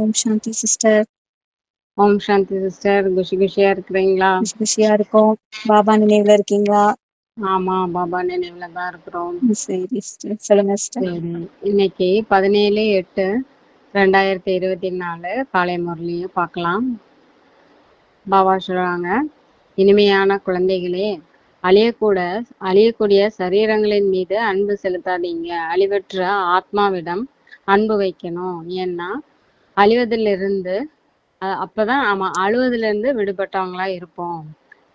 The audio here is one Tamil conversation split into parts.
ஓம் சாந்தி சிஸ்டர். ஓம் சாந்தி சிஸ்டர். குஷியா இருக்கிறீங்களா? குஷியா இருக்கோம். பாபா நினைவுல இருக்கீங்களா? ஆமா, பாபா நினைவுல தான் இருக்கிறோம். சரி சிஸ்டர், சொல்லுங்க சிஸ்டர். சரி, இன்னைக்கு 17/8/2024 காலை முரளியை பார்க்கலாம். பாபா சொல்றாங்க, இனிமையான குழந்தைகளே, அழியக்கூடிய சரீரங்களின் மீது அன்பு செலுத்தாதீங்க. அழிவற்ற ஆத்மாவிடம் அன்பு வைக்கணும். ஏன்னா அழிவதிலிருந்து அப்பதான் நம்ம அழுவதிலிருந்து விடுபட்டவங்களா இருப்போம்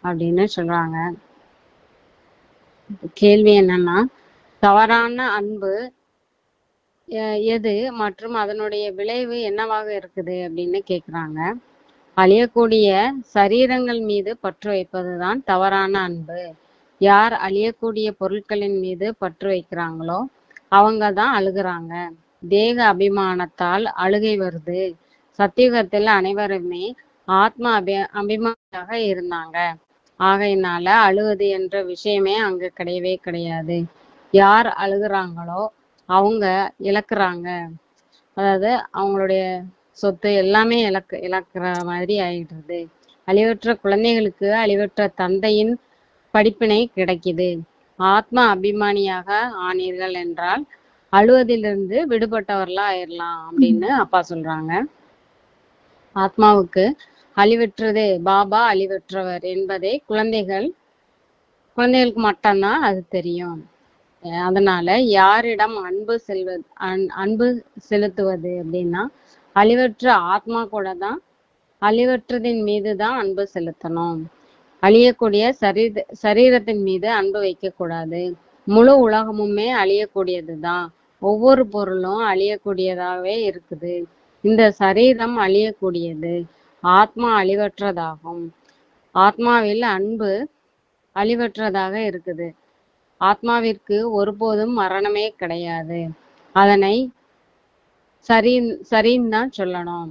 அப்படின்னு சொல்றாங்க. கேள்வி என்னன்னா, தவறான அன்பு எது மற்றும் அதனுடைய விளைவு என்னவாக இருக்குது அப்படின்னு கேக்குறாங்க. அழியக்கூடிய சரீரங்கள் மீது பற்று வைப்பதுதான் தவறான அன்பு. யார் அழியக்கூடிய பொருட்களின் மீது பற்று வைக்கிறாங்களோ அவங்க தான் அழுகுறாங்க. தேக அபிமானத்தால் அழுகை வருது. சத்தியுகத்தில் அனைவருமே ஆத்மா அபிமானியாக இருந்தாங்க. ஆகையினால அழுவது என்ற விஷயமே அங்க கிடையவே கிடையாது. யார் அழுகுறாங்களோ அவங்க இழக்குறாங்க. அதாவது அவங்களுடைய சொத்து எல்லாமே இழக்கிற மாதிரி ஆயிடுறது. அழிவற்ற குழந்தைகளுக்கு அழிவற்ற தந்தையின் படிப்பினை கிடைக்குது. ஆத்மா அபிமானியாக ஆனீர்கள் என்றால் அழுவதிலிருந்து விடுபட்டவர்களா ஆயிடலாம் அப்படின்னு அப்பா சொல்றாங்க. ஆத்மாவுக்கு அழிவற்றது பாபா அழிவற்றவர் என்பதை குழந்தைகளுக்கு மட்டும்தான் அது தெரியும். அதனால யாரிடம் அன்பு செலுத்துவது அப்படின்னா அழிவற்ற ஆத்மா கூட தான் அழிவற்றதின் மீது தான் அன்பு செலுத்தணும். அழியக்கூடிய சரீரத்தின் மீது அன்பு வைக்க கூடாது. முழு உலகமுமே அழியக்கூடியது தான். ஒவ்வொரு பொருளும் அழியக்கூடியதாகவே இருக்குது. இந்த சரீரம் அழியக்கூடியது. ஆத்மா அழிவற்றதாகும். ஆத்மாவில் அன்பு அழிவற்றதாக இருக்குது. ஆத்மாவிற்கு ஒருபோதும் மரணமே கிடையாது. அதனை சரின்னு தான் சொல்லணும்.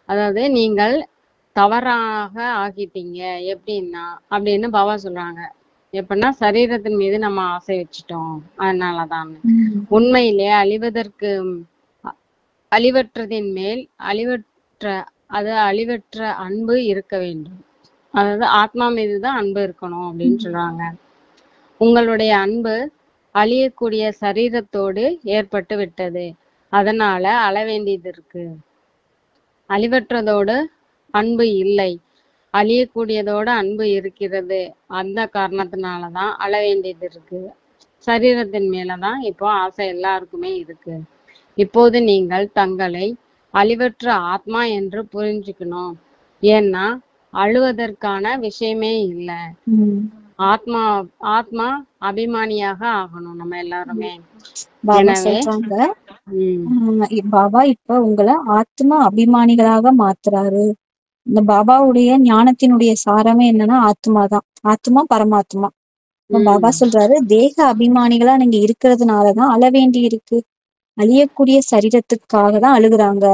அதாவது நீங்கள் தவறாக ஆகிட்டீங்க எப்படின்னா அப்படின்னு பாபா சொல்றாங்க. எப்படின்னா சரீரத்தின் மீது நம்ம ஆசை வச்சுட்டோம், அதனாலதான். உண்மையிலே அழிவற்றதின் மேல் அழிவற்ற அன்பு இருக்க வேண்டும். அதாவது ஆத்மா மீதுதான் அன்பு இருக்கணும் அப்படின்னு சொல்றாங்க. உங்களுடைய அன்பு அழியக்கூடிய சரீரத்தோடு ஏற்பட்டு விட்டது. அதனால அழ வேண்டியது இருக்கு. அழிவற்றதோடு அன்பு இல்லை, அழியக்கூடியதோடு அன்பு இருக்கிறது. அந்த காரணத்தினாலதான் அழ வேண்டியது இருக்கு. சரீரத்தின் மேலதான் இப்போ ஆசை எல்லாருக்குமே இருக்கு. இப்போது நீங்கள் தங்களை அழிவற்ற ஆத்மா என்று புரிஞ்சுக்கணும். ஏன்னா அழுவதற்கான விஷயமே இல்லை. ஆத்மா அபிமானியாக ஆகணும் நம்ம எல்லாருமே. பாபா சொல்றாங்க, பாபா இப்ப உங்களை ஆத்மா அபிமானிகளாக மாத்துறாரு. இந்த பாபாவுடைய ஞானத்தினுடைய சாரமே என்னன்னா ஆத்மா தான். ஆத்மா பரமாத்மா. பாபா சொல்றாரு, தேக அபிமானிகளா நீங்க இருக்கிறதுனாலதான் அழ வேண்டி இருக்கு. அழியக்கூடிய சரீரத்துக்காக தான் அழுகுறாங்க.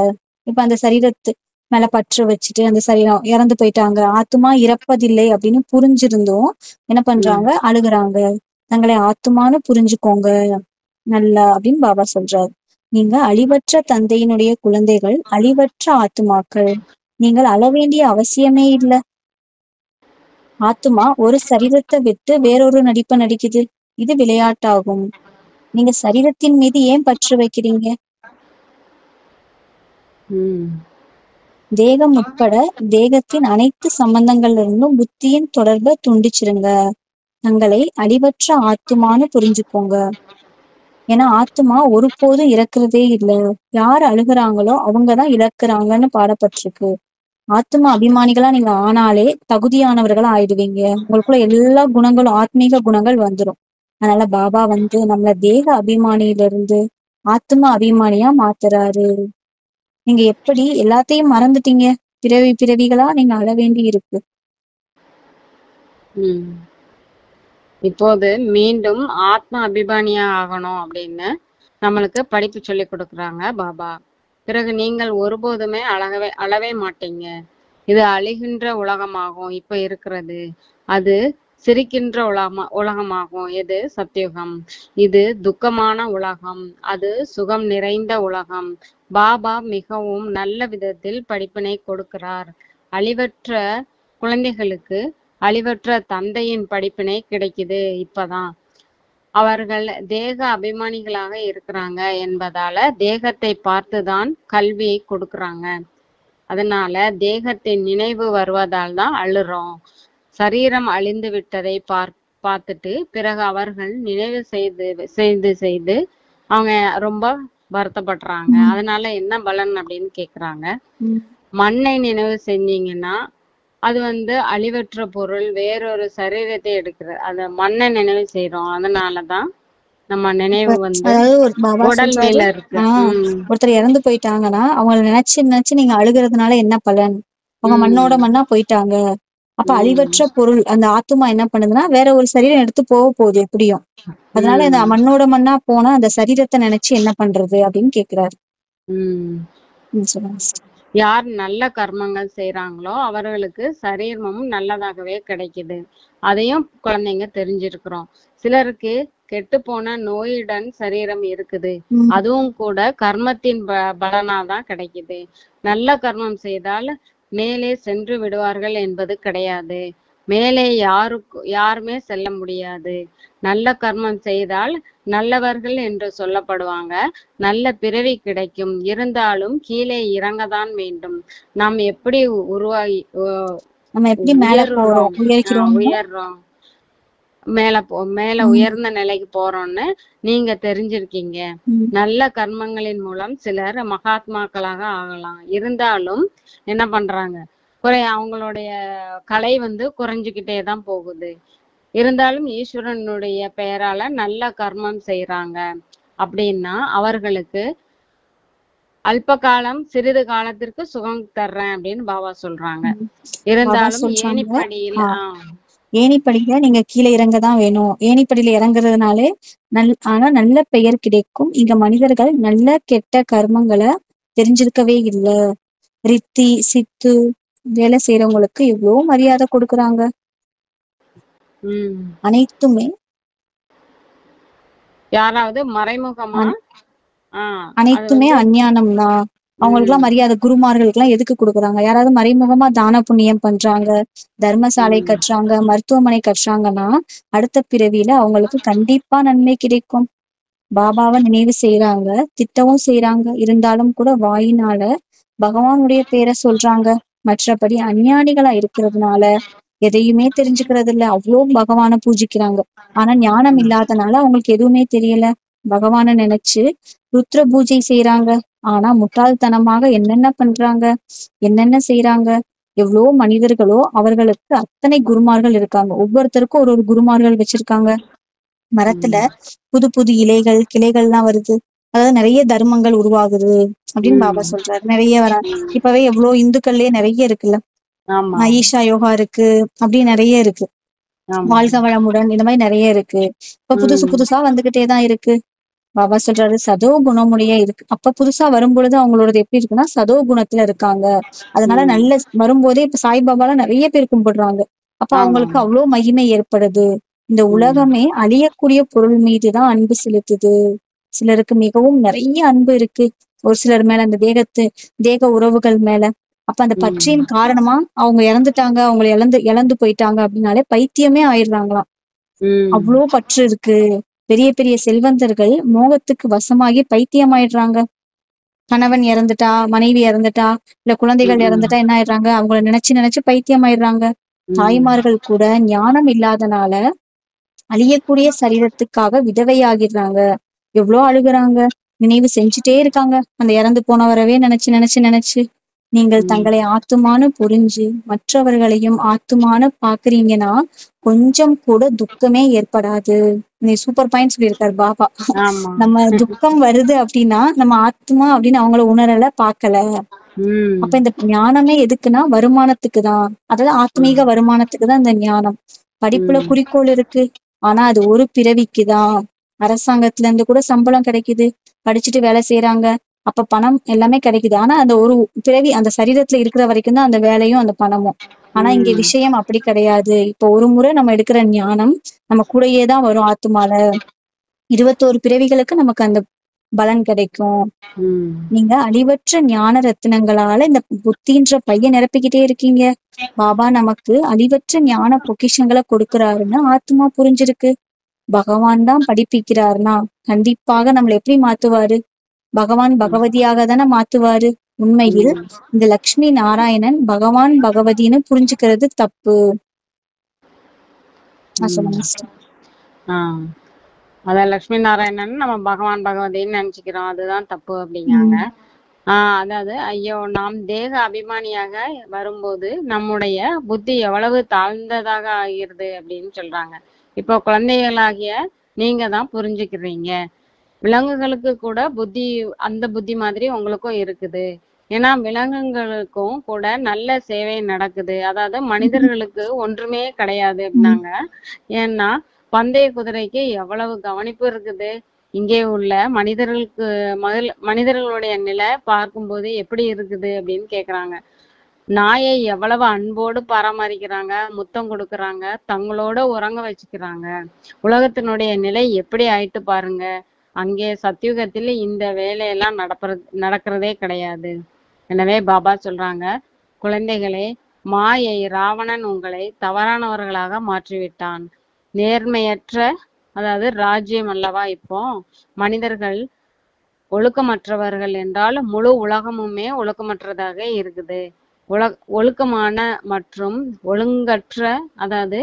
இப்ப அந்த சரீரத்து மேல பற்று வச்சுட்டு அந்த சரீரம் இறந்து போயிட்டாங்க, ஆத்மா இறப்பதில்லை அப்படின்னு புரிஞ்சிருந்தோம் என்ன பண்றாங்க, அழுகுறாங்க. தங்களை ஆத்மான்னு புரிஞ்சுக்கோங்க நல்லா அப்படின்னு பாபா சொல்றாரு. நீங்க அழிவற்ற தந்தையினுடைய குழந்தைகள், அழிவற்ற ஆத்மாக்கள். நீங்கள் அழ வேண்டிய அவசியமே இல்லை. ஆத்மா ஒரு சரீரத்தை விட்டு வேறொரு நடிப்பை நடிக்குது. இது விளையாட்டாகும். நீங்க சரீரத்தின் மீது ஏன் பற்று வைக்கிறீங்க? தேகம் உட்பட தேகத்தின் அனைத்து சம்பந்தங்கள்ல இருந்தும் புத்தியின் தொடர்பை துண்டிச்சிருங்க. தங்களை அழிவற்ற ஆத்மான்னு புரிஞ்சுக்கோங்க. ஏன்னா ஆத்மா ஒருபோதும் இறக்குறதே இல்லை. யார் அழுகுறாங்களோ அவங்கதான் இழக்குறாங்கன்னு பாடப்பட்டிருக்கு. ஆத்மா அபிமானிகளா நீங்க ஆனாலே தகுதியானவர்களா ஆயிடுவீங்க. உங்களுக்குள்ள எல்லா குணங்களும் ஆத்மீக குணங்கள் வந்துடும். அதனால பாபா நம்மள தேக அபிமானியிலிருந்து ஆத்மா அபிமானியா மாத்துறாரு. நீங்க எப்படி எல்லாத்தையும் மறந்துட்டீங்க, பிறவிகளா நீங்க அழ வேண்டி இருக்கு. இப்போது மீண்டும் ஆத்மா அபிமானியா ஆகணும் அப்படின்னு நம்மளுக்கு படிப்பு சொல்லி கொடுக்குறாங்க பாபா. பிறகு நீங்கள் ஒருபோதுமே அழவே மாட்டீங்க. இது அழிகின்ற உலகமாகும் இப்ப இருக்கிறது. அது சிரிக்கின்ற உலகமாகும். எது சத்தியுகம். இது துக்கமான உலகம், அது சுகம் நிறைந்த உலகம். பாபா மிகவும் நல்ல விதத்தில் படிப்பினை கொடுக்கிறார். அழிவற்ற குழந்தைகளுக்கு அழிவற்ற தந்தையின் படிப்பினை கிடைக்குது. இப்பதான் அவர்கள் தேக அபிமானிகளாக இருக்கிறாங்க என்பதால தேகத்தை பார்த்துதான் கல்வியை கொடுக்கறாங்க. அதனால தேகத்தின் நினைவு வருவதால் தான் அழுறோம். சரீரம் அழிந்து விட்டதை பார்த்துட்டு பிறகு அவர்கள் நினைவு செய்து செய்து அவங்க ரொம்ப வருத்தப்படுறாங்க. அதனால என்ன பலன் அப்படின்னு கேக்குறாங்க. மண்ணை நினைவு செஞ்சீங்கன்னா அது அழிவற்ற பொருள், வேறொரு சரீரத்தை எடுக்கிறது. அந்த மண்ணை நினைவு செய்யறோம். அதனாலதான் நம்ம நினைவு உடல் மேல இருக்கு. ஒருத்தர் இறந்து போயிட்டாங்கன்னா அவங்கள நினைச்சு நினைச்சு நீங்க அழுகிறதுனால என்ன பலன்? அவங்க மண்ணோட மண்ணா போயிட்டாங்க. அப்ப அழிவற்ற பொருள் அந்த ஆத்துமா என்ன பண்ணுதுன்னா வேற ஒரு சரீரம் எடுத்து போகுது எப்படியும். அதனால இந்த மண்ணோட மண்ணா போனா அந்த சரீரத்தை நினைச்சு என்ன பண்றது அப்படின்னு கேக்குறாரு. யார் நல்ல கர்மங்கள் செய்யறாங்களோ அவர்களுக்கு சரீரமும் நல்லதாகவே கிடைக்குது. அதையும் குழந்தைங்க தெரிஞ்சிருக்கிறோம். சிலருக்கு கெட்டு போன நோயுடன் சரீரம் இருக்குது. அதுவும் கூட கர்மத்தின் பலனாதான் கிடைக்குது. நல்ல கர்மம் செய்தால் மேலே சென்று விடுவார்கள் என்பது கிடையாது. மேலே யாருமே செல்ல முடியாது. நல்ல கர்மம் செய்தால் நல்லவர்கள் என்று சொல்லப்படுவாங்க. நல்ல பிறவி கிடைக்கும். இருந்தாலும் கீழே இறங்கதான் வேண்டும். நாம் எப்படி உயர்றோம், மேல உயர்ந்த நிலைக்கு போறோம்னு நீங்க தெரிஞ்சிருக்கீங்க. நல்ல கர்மங்களின் மூலம் சிலர் மகாத்மாக்களாக ஆகலாம். இருந்தாலும் என்ன பண்றாங்க, அவங்களுடைய கலை குறைஞ்சுக்கிட்டே தான் போகுது. இருந்தாலும் ஈஸ்வரனுடைய பெயரால நல்ல கர்மம் செய்யறாங்க அப்படின்னா அவர்களுக்கு அல்ப காலம் சிறிது காலத்திற்கு சுகம் தர்றேன் அப்படின்னு பாபா சொல்றாங்க. இருந்தாலும் ஏணிப்படியில நீங்க கீழே இறங்கதான் வேணும். ஏணிப்படியில இறங்குறதுனாலே ஆனா நல்ல பெயர் கிடைக்கும். இங்க மனிதர்கள் நல்ல கெட்ட கர்மங்களை தெரிஞ்சிருக்கவே இல்லை. ரித்தி சித்து வேலை செய்யறவங்களுக்கு எவ்வளவு மரியாதை கொடுக்கறாங்க. அனைத்துமே யாராவது மறைமுகமா அனைத்துமே அஞ்ஞானம் தான். அவங்களுக்கு எல்லாம் மரியாதை குருமார்களுக்கு எல்லாம் எதுக்கு கொடுக்குறாங்க? யாராவது மறைமுகமா தான புண்ணியம் பண்றாங்க, தர்மசாலை கட்டுறாங்க, மருத்துவமனை கட்டுறாங்கன்னா அடுத்த பிறவியில அவங்களுக்கு கண்டிப்பா நன்மை கிடைக்கும். பாபாவை நினைவு செய்யறாங்க, திட்டவும் செய்யறாங்க. இருந்தாலும் கூட வாயினால பகவானுடைய பேரை சொல்றாங்க. மற்றபடி அஞ்ஞானிகளா இருக்கிறதுனால எதையுமே தெரிஞ்சுக்கிறது இல்ல. அவ்வளோ பகவானை பூஜிக்கிறாங்க. ஆனா ஞானம் இல்லாதனால அவங்களுக்கு எதுவுமே தெரியல. பகவானை நினைச்சு ருத்ர பூஜை செய்யறாங்க. ஆனா முட்டாள்தனமாக என்னென்ன பண்றாங்க, என்னென்ன செய்யறாங்க. எவ்வளவோ மனிதர்களோ அவர்களுக்கு அத்தனை குருமார்கள் இருக்காங்க. ஒவ்வொருத்தருக்கும் ஒரு குருமார்கள் வச்சிருக்காங்க. மரத்துல புது புது இலைகள் கிளைகள்லாம் வருது. அதாவது நிறைய தர்மங்கள் உருவாகுது அப்படின்னு பாபா சொல்றாரு. நிறைய இப்பவே எவ்வளவு இந்துக்கள்லயே நிறைய இருக்குல்ல. ஈஷா யோகா இருக்கு, அப்படி நிறைய இருக்கு. வாழ்க வளமுடன் இந்த மாதிரி நிறைய இருக்கு. இப்ப புதுசு புதுசா வந்துகிட்டேதான் இருக்கு. பாபா சொல்றாரு சதோ குணமுடைய இருக்கு. அப்ப புதுசா வரும்பொழுது அவங்களோடது எப்படி இருக்குன்னா சதோ குணத்துல இருக்காங்க. அதனால நல்ல வரும்போதே இப்ப சாய்பாபாலாம் நிறைய பேர் கும்பிடுறாங்க. அப்ப அவங்களுக்கு அவ்வளவு மகிமை ஏற்படுது. இந்த உலகமே அழியக்கூடிய பொருள் மீதுதான் அன்பு செலுத்துது. சிலருக்கு மிகவும் நிறைய அன்பு இருக்கு. ஒரு சிலர் மேல அந்த தேக உறவுகள் மேல. அப்ப அந்த பற்றின் காரணமா அவங்க இறந்துட்டாங்க, அவங்களை இழந்து போயிட்டாங்க அப்படின்னாலே பைத்தியமே ஆயிடுறாங்களாம். அவ்வளோ பற்று இருக்கு. பெரிய பெரிய செல்வந்தர்கள் மோகத்துக்கு வசமாகி பைத்தியம் ஆயிடுறாங்க. கணவன் இறந்துட்டா, மனைவி இறந்துட்டா, இல்ல குழந்தைகள் இறந்துட்டா என்ன ஆயிடுறாங்க, அவங்கள நினைச்சு நினைச்சு பைத்தியம் ஆயிடுறாங்க. தாய்மார்கள் கூட ஞானம் இல்லாதனால அழியக்கூடிய சரீரத்துக்காக விதவையாகிடுறாங்க. எவ்வளவு அழுகுறாங்க, நினைவு செஞ்சுட்டே இருக்காங்க அந்த இறந்து போனவரவே நினைச்சு நினைச்சு நினைச்சு. நீங்கள் தங்களை ஆத்துமானு புரிஞ்சு மற்றவர்களையும் ஆத்துமானு பாக்குறீங்கன்னா கொஞ்சம் கூட துக்கமே ஏற்படாது. நீ சூப்பர் பாயிண்ட் சொல்லியிருக்காரு பாபா. நம்ம துக்கம் வருது அப்படின்னா நம்ம ஆத்மா அப்படின்னு அவங்கள உணரல, பாக்கல. அப்ப இந்த ஞானமே எதுக்குன்னா வருமானத்துக்கு தான். அதாவது ஆத்மீக வருமானத்துக்கு தான் இந்த ஞானம். படிப்புல குறிக்கோள் இருக்கு, ஆனா அது ஒரு பிறவிக்குதான். அரசாங்கத்துல இருந்து கூட சம்பளம் கிடைக்குது, படிச்சுட்டு வேலை செய்யறாங்க, அப்ப பணம் எல்லாமே கிடைக்குது. ஆனா அந்த ஒரு பிறவி அந்த சரீரத்துல இருக்கிற வரைக்கும் தான் அந்த வேலையும் அந்த பணமும். ஆனா இங்க விஷயம் அப்படி கிடையாது. இப்போ ஒரு முறை நம்ம எடுக்கிற ஞானம் நம்ம கூடயே தான் வரும் ஆத்துமால. 21 பிறவிகளுக்கு நமக்கு அந்த பலன் கிடைக்கும். நீங்க அழிவற்ற ஞான ரத்தினங்களால இந்த புத்தின்ற பைய நிரப்பிக்கிட்டே இருக்கீங்க. பாபா நமக்கு அழிவற்ற ஞான பொக்கிஷங்களை கொடுக்கிறாருன்னு ஆத்மா புரிஞ்சிருக்கு. பகவான் தான் படிப்பிக்கிறாருன்னா கண்டிப்பாக நம்மளை எப்படி மாத்துவாரு? பகவான் பகவதியாக தானே மாத்துவாரு. உண்மையில் இந்த லக்ஷ்மி நாராயணன் பகவான் பகவதின்னு புரிஞ்சுக்கிறது தப்பு. அத லட்சுமி நாராயணன் நம்ம பகவான் பகவதின்னு நினைச்சுக்கிறோம், அதுதான் தப்பு அப்படிங்காங்க. அதாவது ஐயோ, நாம் தேக அபிமானியாக வரும்போது நம்முடைய புத்தி எவ்வளவு தாழ்ந்ததாக ஆகிறது அப்படின்னு சொல்றாங்க. இப்போ குழந்தைகளாகிய நீங்க தான் புரிஞ்சுக்கிறீங்க. விலங்குகளுக்கு கூட புத்தி, அந்த புத்தி மாதிரி உங்களுக்கும் இருக்குது. ஏன்னா விலங்குகளுக்கும் கூட நல்ல சேவை நடக்குது. அதாவது மனிதர்களுக்கு ஒன்றுமே கிடையாது அப்படின்னாங்க. ஏன்னா பந்தய குதிரைக்கு எவ்வளவு கவனிப்பு இருக்குது. இங்கே உள்ள மனிதர்களுடைய நிலை பார்க்கும்போது எப்படி இருக்குது அப்படின்னு கேக்குறாங்க. நாயை எவ்வளவு அன்போடு பராமரிக்கிறாங்க, முத்தம் கொடுக்கறாங்க, தங்களோட உறங்க வச்சுக்கிறாங்க. உலகத்தினுடைய நிலை எப்படி ஆயிட்டு பாருங்க. அங்கே சத்தியுகத்தில் இந்த வேலையெல்லாம் நடக்கிறதே கிடையாது. எனவே பாபா சொல்றாங்க, குழந்தைகளே, மாயை ராவணன் உங்களை தவறானவர்களாக மாற்றிவிட்டான். நேர்மையற்ற, அதாவது ராஜ்யம் அல்லவா இப்போ மனிதர்கள் ஒழுக்கமற்றவர்கள் என்றால் முழு உலகமுமே ஒழுக்கமற்றதாக இருக்குது. ஒழுக்கமான மற்றும் ஒழுங்கற்ற, அதாவது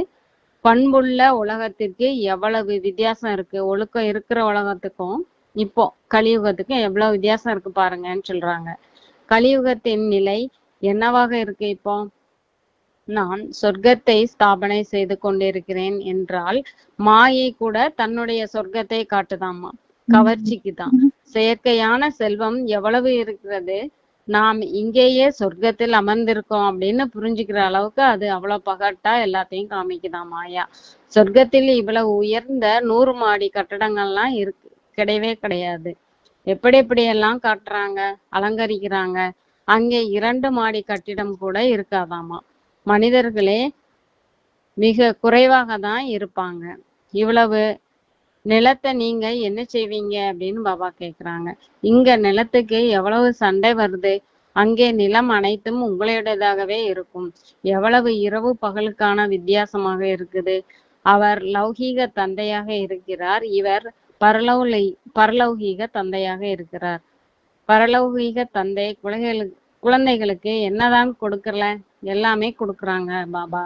பண்புள்ள உலகத்திற்கு எவ்வளவு வித்தியாசம் இருக்கு. ஒழுக்கம் இருக்கிற உலகத்துக்கும் இப்போ கலியுகத்துக்கும் எவ்வளவு வித்தியாசம் இருக்கு பாருங்கன்னு சொல்றாங்க. கலியுகத்தின் நிலை என்னவாக இருக்கு? இப்போ நான் சொர்க்கத்தை ஸ்தாபனை செய்து கொண்டிருக்கிறேன் என்றால் மாயை கூட தன்னுடைய சொர்க்கத்தை காட்டுதாமா, கவர்ச்சிக்குதான். செயற்கையான செல்வம் எவ்வளவு இருக்கிறது, நாம் இங்கேயே சொர்க்கத்தில் அமர்ந்திருக்கோம் அப்படின்னு புரிஞ்சுக்கிற அளவுக்கு அது அவ்வளவு பகட்டா எல்லாத்தையும் காமிக்குதான் மாயா. சொர்க்கத்தில் இவ்வளவு உயர்ந்த 100 மாடி கட்டடங்கள்லாம் இருக்கு கிடையவே கிடையாது. எப்படி எல்லாம் காட்டுறாங்க, அலங்கரிக்கிறாங்க. அங்கே 2 மாடி கட்டிடம் கூட இருக்காதாமா. மனிதர்களே மிக குறைவாக தான் இருப்பாங்க. இவ்வளவு நிலத்தை நீங்க என்ன செய்வீங்க அப்படின்னு பாபா கேக்குறாங்க. இங்க நிலத்துக்கு எவ்வளவு சண்டை வருது. அங்கே நிலம் அனைத்தும் உங்களுடையதாகவே இருக்கும். எவ்வளவு இரவு பகலுக்கான வித்தியாசமாக இருக்குது. அவர் லௌகீக தந்தையாக இருக்கிறார், இவர் பரலௌகீக தந்தையாக இருக்கிறார். பரலௌகீக தந்தை குழந்தைகளுக்கு என்னதான் கொடுக்கல, எல்லாமே கொடுக்குறாங்க பாபா.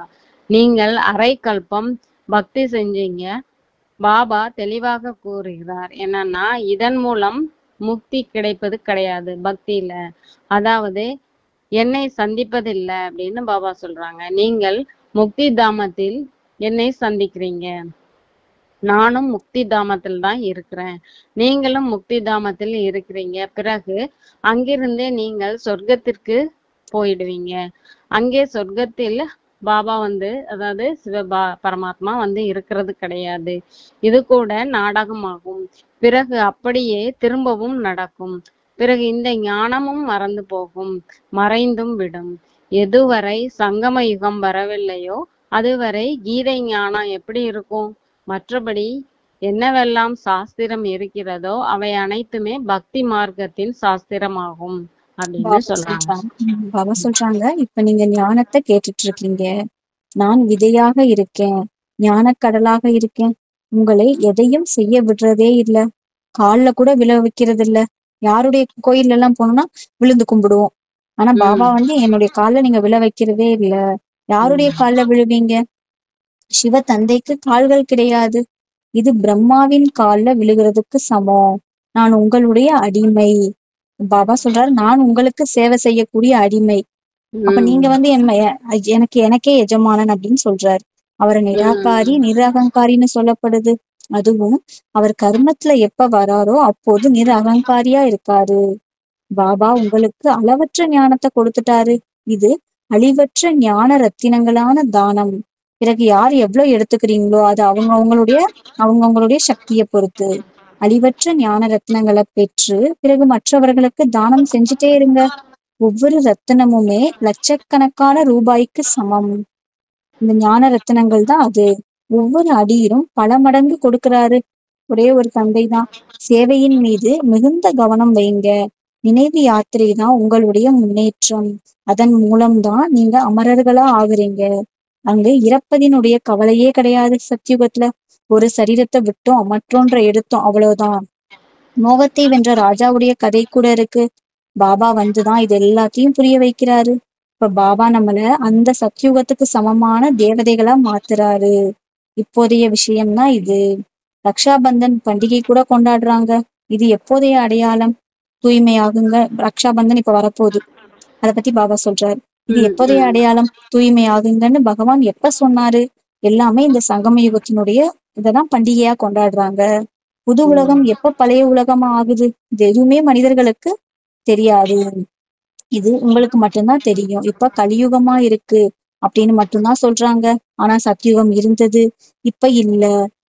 நீங்கள் அரை கல்பம் பக்தி செஞ்சீங்க. பாபா தெளிவாக கூறுகிறார் என்னன்னா, இதன் மூலம் முக்தி கிடைப்பது கிடையாது பக்தியில, அதாவது என்னை சந்திப்பதில்லை அப்படின்னு பாபா சொல்றாங்க. நீங்கள் முக்தி தாமத்தில் என்னை சந்திக்கிறீங்க, நானும் முக்தி தாமத்தில் தான் இருக்கிறேன், நீங்களும் முக்தி தாமத்தில் இருக்கிறீங்க. பிறகு அங்கிருந்தே நீங்கள் சொர்க்கத்திற்கு போயிடுவீங்க. அங்கே சொர்க்கத்தில் பாபா அதாவது பரமாத்மா இருக்கிறது கிடையாது. இது கூட நாடகமாகும். பிறகு அப்படியே திரும்பவும் நடக்கும். பிறகு இந்த ஞானமும் மறந்து போகும், மறைந்தும் விடும். எதுவரை சங்கம யுகம் வரவில்லையோ அதுவரை கீதை ஞானம் எப்படி இருக்கும்? மற்றபடி என்னவெல்லாம் சாஸ்திரம் இருக்கிறதோ அவை அனைத்துமே பக்தி மார்க்கத்தின் சாஸ்திரமாகும் அப்படின்னு சொல்றாங்க. பாபா சொல்றாங்க, இப்ப நீங்க ஞானத்தை கேட்டுட்டு இருக்கீங்க. நான் விதையாக இருக்கேன், ஞான கடலாக இருக்கேன். உங்களை எதையும் செய்ய விடுறதே இல்ல, கால்ல கூட விழ வைக்கிறது இல்ல. யாருடைய கோயில் எல்லாம் போனோம்னா விழுந்து கும்பிடுவோம். ஆனா பாபா என்னுடைய கால்ல நீங்க விழ வைக்கிறதே இல்ல. யாருடைய கால்ல விழுவீங்க? சிவ தந்தைக்கு கால்கள் கிடையாது. இது பிரம்மாவின் கால்ல விழுகிறதுக்கு சமம். நான் உங்களுடைய அடிமை. பாபா சொல்றாரு, நான் உங்களுக்கு சேவை செய்யக்கூடிய அடிமை. அப்ப நீங்க எனக்கே எஜமானன் அப்படின்னு சொல்றாரு. அவரை நிராகாரி நிரகங்காரின்னு சொல்லப்படுது. அதுவும் அவர் கர்மத்துல எப்ப வராரோ அப்போது நிரகங்காரியா இருக்காரு. பாபா உங்களுக்கு அளவற்ற ஞானத்தை கொடுத்துட்டாரு. இது அழிவற்ற ஞான ரத்தினங்களான தானம். பிறகு யார் எவ்வளவு எடுத்துக்கிறீங்களோ அது அவங்களுடைய சக்தியை பொறுத்து. அழிவற்ற ஞான ரத்னங்களை பெற்று பிறகு மற்றவர்களுக்கு தானம் செஞ்சுட்டே இருங்க. ஒவ்வொரு ரத்தினமுமே லட்சக்கணக்கான ரூபாய்க்கு சமம். இந்த ஞான ரத்தினங்கள் தான் அது. ஒவ்வொரு அடியிலும் பல மடங்கு கொடுக்கிறாரு ஒரே ஒரு தந்தை தான். சேவையின் மீது மிகுந்த கவனம் வைங்க. நினைவு யாத்திரை தான் உங்களுடைய முன்னேற்றம். அதன் மூலம்தான் நீங்க அமரர்களா ஆகுறீங்க. அங்க இறப்பதினுடைய கவலையே கிடையாது சத்யுகத்துல. ஒரு சரீரத்தை விட்டோம் மற்றொன்றை எடுத்தோம் அவ்வளவுதான். மோகத்தை வென்ற ராஜாவுடைய கதை கூட இருக்கு. பாபா வந்துதான் இது எல்லாத்தையும் புரிய வைக்கிறாரு. இப்ப பாபா நம்மள அந்த சத்யுகத்துக்கு சமமான தேவதைகளா மாத்துறாரு. இப்போதைய விஷயம்னா இது. ரக்ஷாபந்தன் பண்டிகை கூட கொண்டாடுறாங்க. இது எப்போதைய அடையாளம்? தூய்மையாகுங்க. ரக்ஷாபந்தன் இப்ப வரப்போகுது, அத பத்தி பாபா சொல்றாரு. இது எப்போதைய அடையாளம்? தூய்மையாகுங்கன்னு பகவான் எப்ப சொன்னாரு? எல்லாமே இந்த சங்கம யுகத்தினுடைய இததான் பண்டிகையா கொண்டாடுறாங்க. புது உலகம் எப்ப பழைய உலகமா ஆகுது? இது எதுவுமே மனிதர்களுக்கு தெரியாது. இது உங்களுக்கு மட்டும்தான் தெரியும். இப்ப கலியுகமா இருக்கு அப்படின்னு மட்டும்தான் சொல்றாங்க. ஆனா சத்யுகம் இருந்தது, இப்ப இல்ல.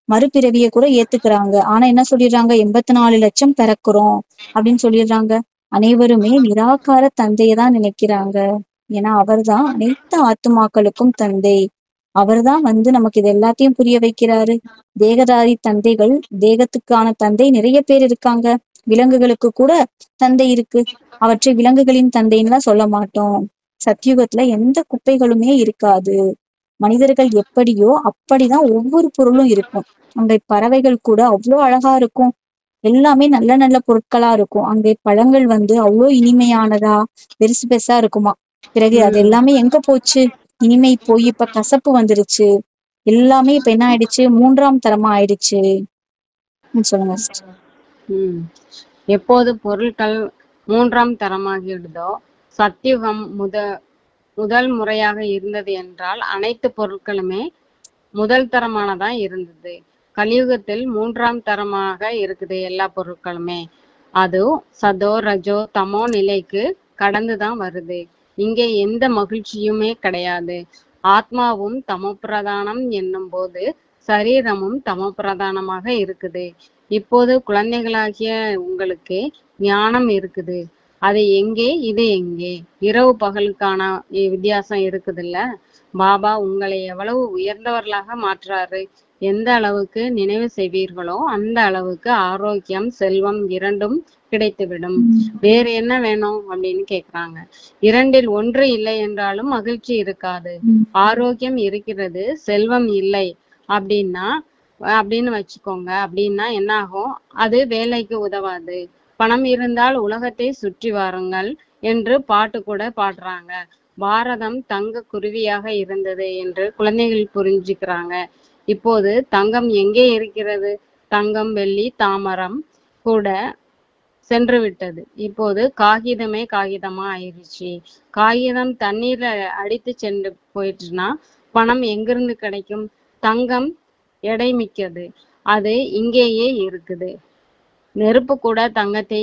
மறுபிறவிய கூட ஏத்துக்கிறாங்க. ஆனா என்ன சொல்லிடுறாங்க? 84 லட்சம் பிறக்கிறோம் அப்படின்னு சொல்லிடுறாங்க. அனைவருமே நிராகார தந்தையை தான் நினைக்கிறாங்க. ஏன்னா அவர்தான் அனைத்து ஆத்துமாக்களுக்கும் தந்தை. அவர்தான் நமக்கு இது எல்லாத்தையும் புரிய வைக்கிறாரு. தேகதாரி தந்தைகள், தேகத்துக்கான தந்தை நிறைய பேர் இருக்காங்க. விலங்குகளுக்கு கூட தந்தை இருக்கு. அவற்றை விலங்குகளின் தந்தைன்னு சொல்ல மாட்டோம். சத்யுகத்துல எந்த குப்பைகளுமே இருக்காது. மனிதர்கள் எப்படியோ அப்படிதான் ஒவ்வொரு பொருளும் இருக்கும். அங்க பறவைகள் கூட அவ்வளோ அழகா இருக்கும். எல்லாமே நல்ல நல்ல பொருட்களா இருக்கும். அங்கே பழங்கள் அவ்வளோ இனிமையானதா பெருசு பெருசா இருக்குமா. பிறகு அது எல்லாமே எங்க போச்சு? இனிமை போய் இப்ப கசப்பு வந்துருச்சு. எல்லாமே இப்ப என்ன ஆயிடுச்சு? 3ஆம் தரமா ஆயிடுச்சு. சொல்லுங்க. எப்போது பொருட்கள் 3ஆம் தரமாகிவிடுதோ, சத்தியுகம் முதல் முறையாக இருந்தது என்றால் அனைத்து பொருட்களுமே முதல் தரமானதா இருந்தது. கலியுகத்தில் 3ஆம் தரமாக இருக்குது எல்லா பொருட்களுமே. அது சதோ ரஜோ தமோ நிலைக்கு கடந்துதான் வருது. இங்கே எந்த மகிழ்ச்சியுமே கிடையாது. ஆத்மாவும் தமோ பிரதானம் என்னும் போது சரீரமும் தமோ பிரதானமாக இருக்குது. இப்போது குழந்தைகளாகிய உங்களுக்கு ஞானம் இருக்குது. அது எங்கே, இது எங்கே? இரவு பகலுக்கான வித்தியாசம் இருக்குதுல்ல. பாபா உங்களை எவ்வளவு உயர்ந்தவர்களாக மாற்றுறாரு. எந்த அளவுக்கு நினைவு செய்வீர்களோ அந்த அளவுக்கு ஆரோக்கியம், செல்வம் இரண்டும் கிடைத்துவிடும். வேறு என்ன வேணும் அப்படின்னு கேக்குறாங்க. இரண்டில் ஒன்று இல்லை என்றாலும் மகிழ்ச்சி இருக்காது. ஆரோக்கியம் இருக்கிறது, செல்வம் இல்லை அப்படின்னு வச்சுக்கோங்க. அப்படின்னா என்ன ஆகும்? அது வேலைக்கு உதவாது. பணம் இருந்தால் உலகத்தை சுற்றி வாருங்கள் என்று பாட்டு கூட பாடுறாங்க. பாரதம் தங்க குருவியாக இருந்தது என்று குழந்தைகள் புரிஞ்சுக்கிறாங்க. இப்போது தங்கம் எங்கே இருக்கிறது? தங்கம், வெள்ளி, தாமரம் கூட சென்று விட்டது. இப்போது காகிதமே காகிதமா ஆயிடுச்சு. காகிதம் தண்ணீர்ல அடித்து சென்று போயிட்டுனா பணம் எங்கிருந்து கிடைக்கும்? தங்கம் எடை மிக்கது, அது இங்கேயே இருக்குது. நெருப்பு கூட தங்கத்தை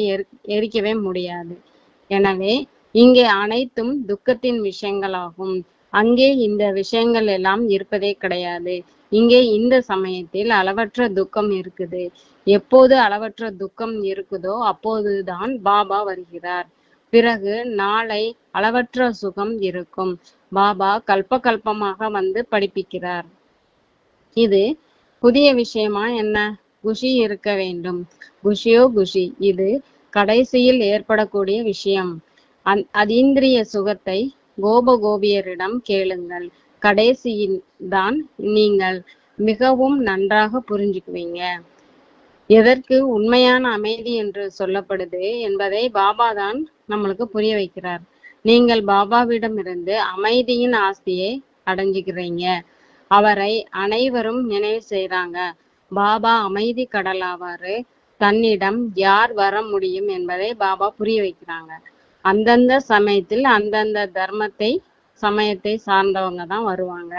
எரிக்கவே முடியாது. எனவே இங்கே அனைத்தும் துக்கத்தின் விஷயங்களாகும். அங்கே இந்த விஷயங்கள் எல்லாம் இருப்பதே கிடையாது. இங்கே இந்த சமயத்தில் அளவற்ற துக்கம் இருக்குது. எப்போது அளவற்ற துக்கம் இருக்குதோ அப்போதுதான் பாபா வருகிறார். பிறகு நாளை அளவற்ற சுகம் இருக்கும். பாபா கல்ப கல்பமாக படிப்பிக்கிறார். இது புதிய விஷயமா என்ன? குஷி இருக்க வேண்டும். குஷியோ குஷி, இது கடைசியில் ஏற்படக்கூடிய விஷயம். அதீந்திரிய சுகத்தை கோபியரிடம் கேளுங்கள். கடைசியில் தான் நீங்கள் மிகவும் நன்றாக புரிஞ்சுக்குவீங்க. எதற்கு உண்மையான அமைதி என்று சொல்லப்படுது என்பதை பாபா தான் நம்மளுக்கு புரிய வைக்கிறார். நீங்கள் பாபாவிடமிருந்து அமைதியின் ஆஸ்தியை அடைஞ்சுக்கிறீங்க. அவரை அனைவரும் நினைவு செய்றாங்க. பாபா அமைதி கடலாவாரு. தன்னிடம் யார் வர முடியும் என்பதை பாபா புரிய வைக்கிறாங்க. அந்தந்த சமயத்தில் அந்தந்த சமயத்தை சார்ந்தவங்க தான் வருவாங்க.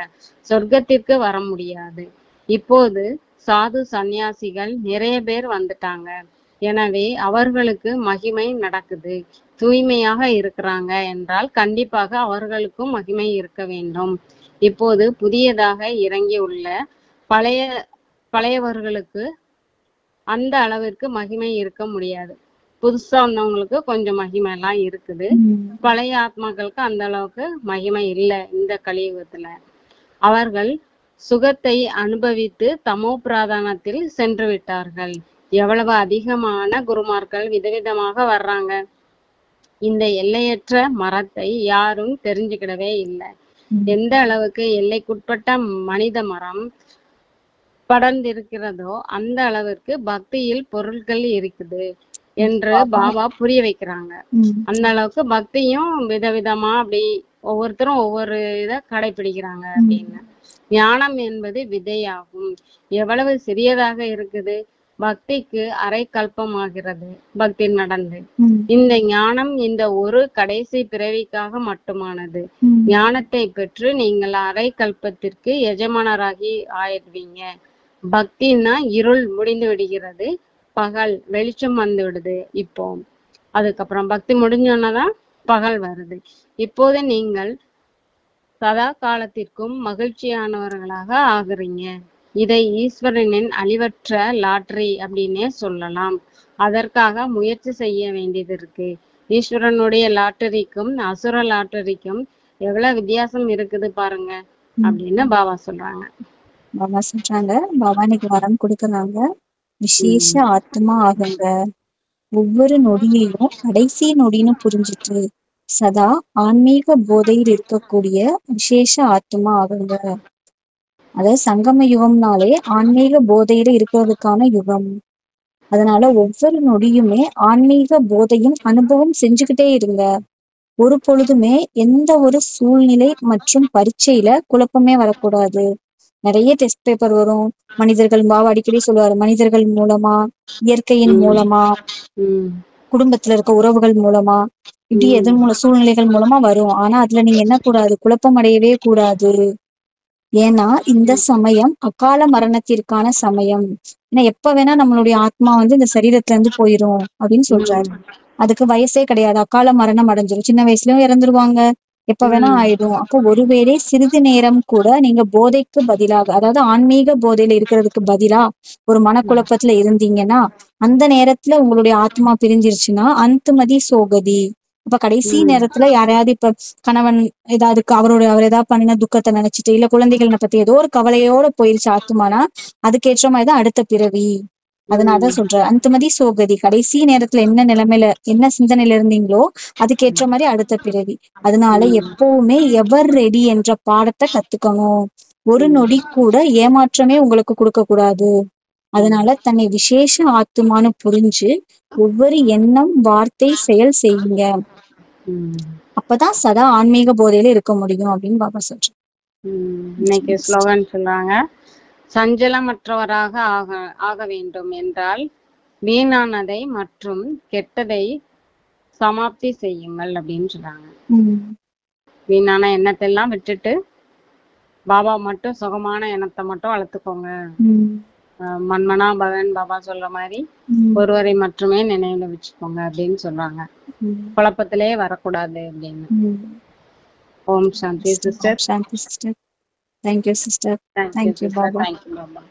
சொர்க்கத்திற்கு வர முடியாது. இப்போது சாது சந்நியாசிகள் நிறைய பேர் வந்துட்டாங்க. எனவே அவர்களுக்கு மகிமை நடக்குது. தூய்மையாக இருக்கிறாங்க என்றால் கண்டிப்பாக அவர்களுக்கும் மகிமை இருக்க வேண்டும். இப்போது புதியதாக இறங்கியுள்ள பழையவர்களுக்கு அந்த அளவிற்கு மகிமை இருக்க முடியாது. புதுசா வந்தவங்களுக்கு கொஞ்சம் மகிமை எல்லாம் இருக்குது. பழைய ஆத்மாக்களுக்கு அந்த அளவுக்கு மகிமை இல்லை இந்த கலியுகத்துல. அவர்கள் சுகத்தை அனுபவித்து தமோ பிராதானத்தில் சென்று விட்டார்கள். எவ்வளவு அதிகமான குருமார்கள் விதவிதமாக வர்றாங்க. இந்த எல்லையற்ற மரத்தை யாரும் தெரிஞ்சுக்கிடவே இல்லை. எந்த அளவுக்கு எல்லைக்குட்பட்ட மனித மரம் படர்ந்திருக்கிறதோ அந்த அளவிற்கு பக்தியில் பொருட்கள் இருக்குது என்று பாபா புரிய வைக்கிறாங்க. அந்த அளவுக்கு பக்தியும் விதவிதமா அப்படி ஒவ்வொருத்தரும் ஒவ்வொரு இதை கடைபிடிக்கிறாங்க அப்படின்னு. ஞானம் என்பது விதையாகும். எவ்வளவு சிறியதாக இருக்குது. பக்திக்கு அரை கல்பமாகிறது பக்தி நடந்து. இந்த ஞானம் இந்த ஒரு கடைசி பிறவிக்காக மட்டுமானது. ஞானத்தை பெற்று நீங்கள் அரை கல்பத்திற்கு எஜமானராகி ஆயிடுவீங்க. பக்தின்னா இருள் முடிந்து விடுகிறது, பகல் வெளிச்சம் வந்து விடுது. இப்போ அதுக்கப்புறம் பக்தி முடிஞ்சோன்னதான் பகல் வருது. இப்போது நீங்கள் சதா காலத்திற்கும் மகிழ்ச்சியானவர்களாக ஆகுறீங்க. இதை ஈஸ்வரனின் அழிவற்ற லாட்டரி அப்படின்னே சொல்லலாம். அதற்காக முயற்சி செய்ய வேண்டியது இருக்கு. ஈஸ்வரனுடைய லாட்டரிக்கும் அசுர லாட்டரிக்கும் எவ்வளவு வித்தியாசம் இருக்குது பாருங்க அப்படின்னு பாபா சொல்றாங்க. பாபா இன்னைக்கு வரம் கொடுக்கறாங்க. விசேஷ ஆத்மா ஆகுங்க. ஒவ்வொரு நொடியையும் கடைசி நொடின்னு புரிஞ்சுட்டு சதா ஆன்மீக போதையில் இருக்கக்கூடிய விசேஷ ஆத்மா ஆகுங்க. அதாவது சங்கம யுகம்னாலே ஆன்மீக போதையில இருக்கிறதுக்கான யுகம். அதனால ஒவ்வொரு நொடியுமே ஆன்மீக போதையும் அனுபவம் செஞ்சுக்கிட்டே இருங்க. ஒரு பொழுதுமே எந்த ஒரு சூழ்நிலை மற்றும் பரீட்சையில குழப்பமே வரக்கூடாது. நிறைய டெஸ்ட் பேப்பர் வரும். மனிதர்கள், பாபா அடிக்கடி சொல்லுவாரு, மனிதர்கள் மூலமா, இயற்கையின் மூலமா, குடும்பத்துல இருக்க உறவுகள் மூலமா, இப்படி எதன் மூலம் சூழ்நிலைகள் மூலமா வரும். ஆனா அதுல நீங்க என்ன கூடாது, குழப்பம் அடையவே கூடாது. ஏன்னா இந்த சமயம் அகால மரணத்திற்கான சமயம். ஏன்னா எப்ப வேணா நம்மளுடைய ஆத்மா இந்த சரீரத்துல இருந்து போயிரும் அப்படின்னு சொல்றாரு. அதுக்கு வயசே கிடையாது. அகால மரணம் அடைஞ்சிரும். சின்ன வயசுலயும் இறந்துருவாங்க, எப்ப வேணா ஆயிடும். அப்போ ஒருவேளை சிறிது நேரம் கூட நீங்க போதைக்கு பதிலாக, அதாவது ஆன்மீக போதையில இருக்கிறதுக்கு பதிலா ஒரு மனக்குழப்பத்துல இருந்தீங்கன்னா அந்த நேரத்துல உங்களுடைய ஆத்மா பிரிஞ்சிருச்சுன்னா அந்துமதி சோகதி. அப்ப கடைசி நேரத்துல யாரையாவது இப்ப கணவன் ஏதாவது அவர் ஏதாவது பண்ணின துக்கத்தை நினைச்சிட்டு, இல்ல குழந்தைகளை பத்தி ஏதோ ஒரு கவலையோட போயிருச்சு ஆத்மானா அதுக்கேற்ற மாதிரிதான் அடுத்த பிறவி. அதனாலதான் சொல்ற அந்துமதி சோகதி. கடைசி நேரத்துல என்ன நிலைமையில என்ன சிந்தனையில இருந்தீங்களோ அதுக்கேற்ற மாதிரி அடுத்த பிறவி. அதனால எப்பவுமே எவர் ரெடி என்ற பாடத்தை கத்துக்கணும். ஒரு நொடி கூட ஏமாற்றமே உங்களுக்கு கொடுக்க கூடாது. அதனால தன்னை விசேஷ ஆத்துமானு புரிஞ்சு ஒவ்வொரு எண்ணம், வார்த்தை, செயல் செய்யுங்க. அப்பதான் சதா ஆன்மீக போதையில இருக்க முடியும் அப்படின்னு பாபா சொல்றேன். இன்னைக்கு ஸ்லோகன் சொல்றாங்க, சஞ்சலமற்றவராக ஆக வேண்டும் என்றால் வீணானதை மற்றும் கெட்டதை சமாப்தி செய்யுங்கள் அப்படின்னு சொல்றாங்க. வீணான எண்ணத்தெல்லாம் விட்டுட்டு பாபா மட்டும் சுகமான எண்ணத்தை மட்டும் வளர்த்துக்கோங்க. மன்மனா பகன் பாபா சொல்ற மாதிரி ஒருவரை மட்டுமே நினைவுல வச்சுக்கோங்க அப்படின்னு சொல்றாங்க. குழப்பத்திலே வரக்கூடாது அப்படின்னு. Om Shanti sister. Shanti sister. Thank you sister. Thank you Baba. Thank you Baba.